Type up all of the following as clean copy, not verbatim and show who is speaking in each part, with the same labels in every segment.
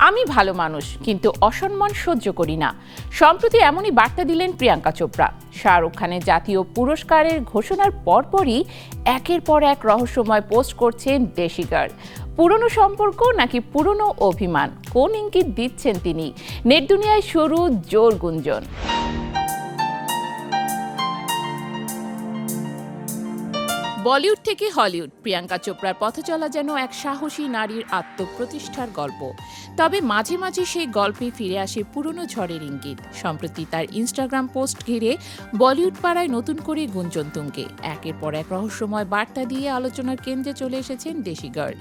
Speaker 1: আমি ভালো মানুষ, কিন্তু অসম্মান সহ্য করি না। সম্প্রতি এমনই বার্তা দিলেন প্রিয়াঙ্কা চোপড়া। শাহরুখ খানের জাতীয় পুরস্কারের ঘোষণার পরপরই একের পর এক রহস্যময় পোস্ট করছেন দেশি গার্ল। পুরনো সম্পর্ক নাকি পুরনো অভিমান, কোন ইঙ্গিত দিচ্ছেন তিনি? নেট দুনিয়ায় শুরু জোর গুঞ্জন। বলিউড থেকে হলিউড, প্রিয়াঙ্কা চোপড়ার পথ চলা যেন এক সাহসী নারীর আত্মপ্রতিষ্ঠার গল্প। তবে মাঝে মাঝে সেই গল্পে ফিরে আসে পুরনো ঝড়ের ইঙ্গিত। সম্প্রতি তার ইনস্টাগ্রাম পোস্ট ঘিরে বলিউড পাড়ায় নতুন করে গুঞ্জন তুঙ্গে। একের পর এক রহস্যময় বার্তা দিয়ে আলোচনার কেন্দ্রে চলে এসেছেন দেশি গার্ল।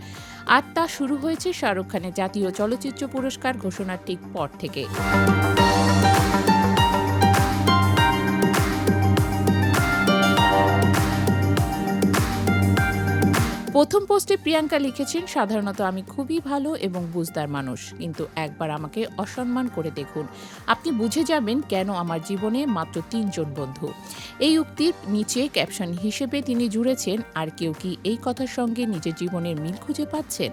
Speaker 1: আর তা শুরু হয়েছে শাহরুখ খানের জাতীয় চলচ্চিত্র পুরস্কার ঘোষণার ঠিক পর থেকে। প্রথম পোস্টে প্রিয়াঙ্কা লিখেছেন, সাধারণত আমি খুবই ভালো এবং বুঝদার মানুষ, কিন্তু একবার আমাকে অসম্মান করে দেখুন, আপনি বুঝে যাবেন কেন। আমার জীবনে মাত্র 3 জন বন্ধু। এই উক্তির নিচে ক্যাপশন হিসেবে তিনি জুড়েছেন, আর কেউ কি এই কথার সঙ্গে নিজের জীবনের মিল খুঁজে পাচ্ছেন?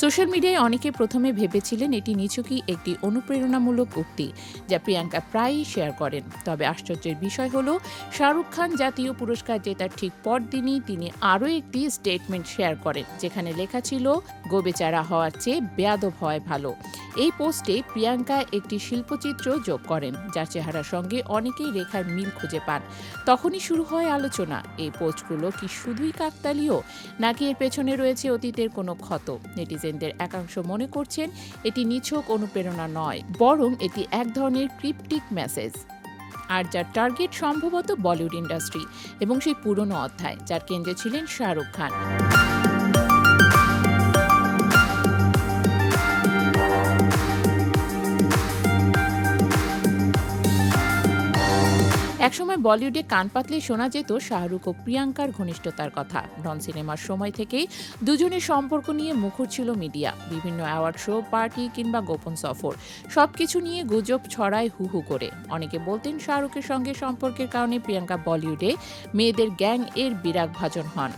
Speaker 1: সোশ্যাল মিডিয়ায় অনেকে প্রথমে ভেবেছিলেন এটি নিছকই একটি অনুপ্রেরণামূলক উক্তি, যা প্রিয়াঙ্কা প্রায়ই শেয়ার করেন। তবে আশ্চর্যের বিষয় হলো, শাহরুখ খান জাতীয় পুরস্কার জেতার ঠিক পরদিনই তিনি আরও একটি স্টেটমেন্ট শেয়ার করেন, যেখানে লেখা ছিল, গোবেচারা হওয়ার চেয়ে বেয়াদব হওয়াই ভালো। এই পোস্টে প্রিয়াঙ্কা একটি শিল্পচিত্র যোগ করেন, যার চেহারার সঙ্গে অনেকেই রেখার মিল খুঁজে পান। তখনই শুরু হয় আলোচনা, এই পোস্টগুলো কি শুধুই কাকতালীয়, নাকি এর পেছনে রয়েছে অতীতের কোনো ক্ষত? নেটিজেনদের একাংশ মনে করছেন এটি নিছক অনুপ্রেরণা নয়, বরং এটি এক ধরনের ক্রিপ্টিক মেসেজ, আর যার টার্গেট সম্ভবত বলিউড ইন্ডাস্ট্রি এবং সেই পুরনো অধ্যায়, যার কেন্দ্রে ছিলেন শাহরুখ খান। একসময় বলিউডে কান পাতলে শোনা যেত শাহরুখ ও প্রিয়াঙ্কার ঘনিষ্ঠতার কথা। ডন সিনেমার সময় থেকেই দুজনের সম্পর্ক নিয়ে মুখর ছিল মিডিয়া। বিভিন্ন অ্যাওয়ার্ড শো, পার্টি কিংবা গোপন সফর, সবকিছু নিয়ে গুজব ছড়ায় হু হু করে। অনেকে বলতেন শাহরুখের সঙ্গে সম্পর্কের কারণে প্রিয়াঙ্কা বলিউডে মেয়েদের গ্যাং এর বিরাগভাজন হন।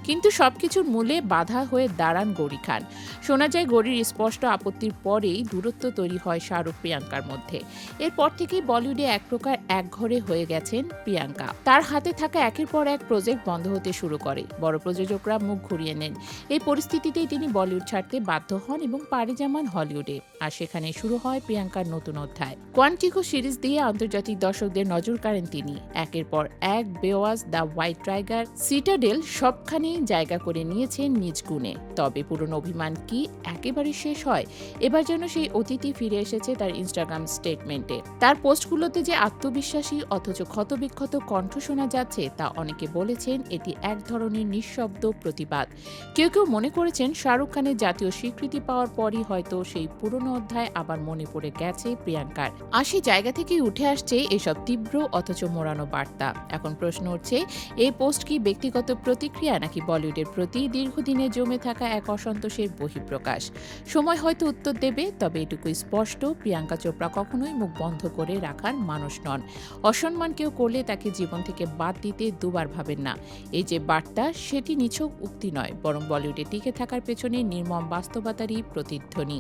Speaker 1: কিন্তু সবকিছুর মূলে বাধা হয়ে দাঁড়ান গৌরী খান। শোনা যায় গৌরীর স্পষ্ট আপত্তির পরেই দূরত্ব তৈরি হয় শাহরুখ প্রিয়াঙ্কার মধ্যে। এরপর থেকেই বলিউডে এক প্রকার একঘরে হয়ে গেছেন প্রিয়াঙ্কা। তার হাতে থাকা একের পর এক প্রজেক্ট বন্ধ হতে শুরু করে, বড় প্রযোজকরা মুখ ঘুরিয়ে নেন। এই পরিস্থিতিতেই তিনি বলিউড ছাড়তে বাধ্য হন এবং পাড়ি জমান হলিউডে। আর সেখানে শুরু হয় প্রিয়াঙ্কার নতুন অধ্যায়। কোয়ান্টিকো সিরিজ দিয়ে আন্তর্জাতিক দর্শকদের নজর কাড়েন তিনি। একের পর এক বেওয়াজ, দ্য হোয়াইট টাইগার, সিটাডেল সবখানে জায়গা করে নিয়েছেন নিজ গুণে। তবে পুরনো অভিমান কি একেবারে শেষ হয়? এবার যেন সেই অতিথি ফিরে এসেছে তার ইনস্টাগ্রাম স্টেটমেন্টে। তার পোস্টগুলোতে যে আত্মবিশ্বাসী অথচ ক্ষতবিক্ষত কণ্ঠ শোনা যাচ্ছে, তা অনেকে বলেছেন এটি এক ধরনের নিঃশব্দ প্রতিবাদ। কেউ কেউ মনে করেছেন শাহরুখ খানের জাতীয় স্বীকৃতি পাওয়ার পরই হয়তো সেই পুরনো অধ্যায় আবার মনে পড়ে গেছে প্রিয়াঙ্কার। আর সেই জায়গা থেকেই উঠে আসছে এসব তীব্র অথচ মোড়ানো বার্তা। এখন প্রশ্ন উঠছে, এই পোস্ট কি ব্যক্তিগত প্রতিক্রিয়া, নাকি বলিউডের প্রতি দীর্ঘদিনে জমে থাকা এক অসন্তোষের বহিঃপ্রকাশ? সময় হয়তো উত্তর দেবে। তবে এটুকুই স্পষ্ট, প্রিয়াঙ্কা চোপড়া কখনোই মুখ বন্ধ করে রাখার মানুষ নন। অসম্মান কেউ করলে তাকে জীবন থেকে বাদ দিতে দুবার ভাবেন না। এই যে বার্তা, সেটি নিছক উক্তি নয়, বরং বলিউডে টিকে থাকার পেছনে নির্মম বাস্তবতারই প্রতিধ্বনি।